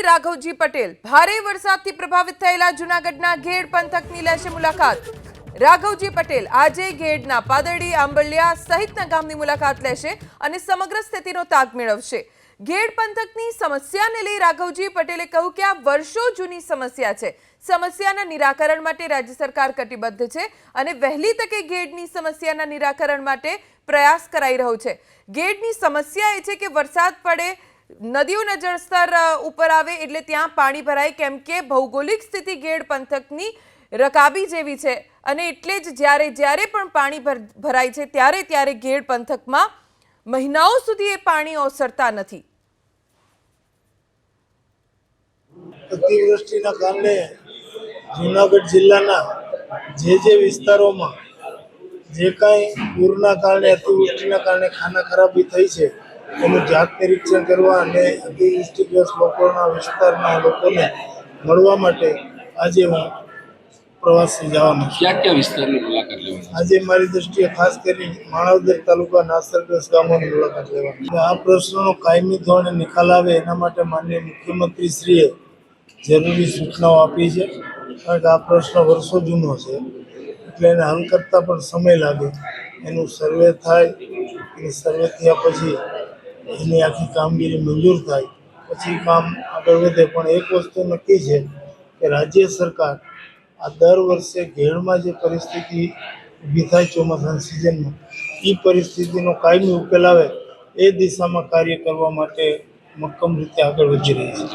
રાઘવજી પટેલ ભારે વરસાદથી પ્રભાવિત થયેલા જૂનાગઢના ઘેડ પંથકની લેશે મુલાકાત। રાઘવજી પટેલ આજે ઘેડના પાદરડી, આંબલિયા સહિતના ગામની મુલાકાત લેશે અને સમગ્ર સ્થિતિનો તાગ મેળવશે। ઘેડ પંથકની સમસ્યાને લઈ રાઘવજી પટેલે કહ્યું કે આ વર્ષો જૂની સમસ્યા છે। સમસ્યાના નિરાકરણ માટે રાજ્ય સરકાર કટિબદ્ધ છે અને વહેલી તકે ઘેડની સમસ્યાના નિરાકરણ માટે પ્રયાસ કરાઈ રહ્યો છે। ઘેડની સમસ્યા એ છે કે વરસાદ પડે, નદીઓના જળસ્તર ઉપર આવે એટલે ત્યાં પાણી ભરાય, કેમ કે ભૌગોલિક સ્થિતિ ઘેડ પંથકની રકાબી જેવી છે અને એટલે જ જ્યારે પણ પાણી ભરાય છે ત્યારે ઘેડ પંથકમાં મહિનાઓ સુધી એ પાણી ઓસરતા નથી। અતિવૃષ્ટિના કારણે જૂનાગઢ જિલ્લાના જે વિસ્તારોમાં જે કાંઈ પૂરના કારણે અતિવૃષ્ટિના કારણે ખાના ખરાબી થઈ છે એનું જાત નિરીક્ષણ કરવા અને અતિવૃષ્ટિગ્રસ્ત લોકોના વિસ્તારના લોકોને મળવા માટે આજે હું પ્રવાસી જવાનો છું। ક્યાં વિસ્તારની મુલાકાત લેવાની? આજે મારી દ્રષ્ટિએ ખાસ કરીને માણાવદર તાલુકાના અસરગ્રસ્ત ગામોની મુલાકાત લેવાની છે। આ પ્રશ્નનો કાયમી ધોરણે નિકાલ આવે એના માટે માનનીય મુખ્યમંત્રીશ્રીએ જરૂરી સૂચનાઓ આપી છે, કારણ કે આ પ્રશ્ન વર્ષો જૂનો છે એટલે એને હલ કરતાં પણ સમય લાગે। એનું સર્વે થાય, એ સર્વે થયા પછી એની આખી કામગીરી મંજૂર થાય પછી કામ આગળ વધે। પણ એક વસ્તુ નક્કી છે કે રાજ્ય સરકાર આ દર વર્ષે ઘેડમાં જે પરિસ્થિતિ ઊભી થાય ચોમાસાની સિઝનમાં એ પરિસ્થિતિનો કાયમી ઉકેલ આવે એ દિશામાં કાર્ય કરવા માટે મક્કમ રીતે આગળ વધી રહી છે।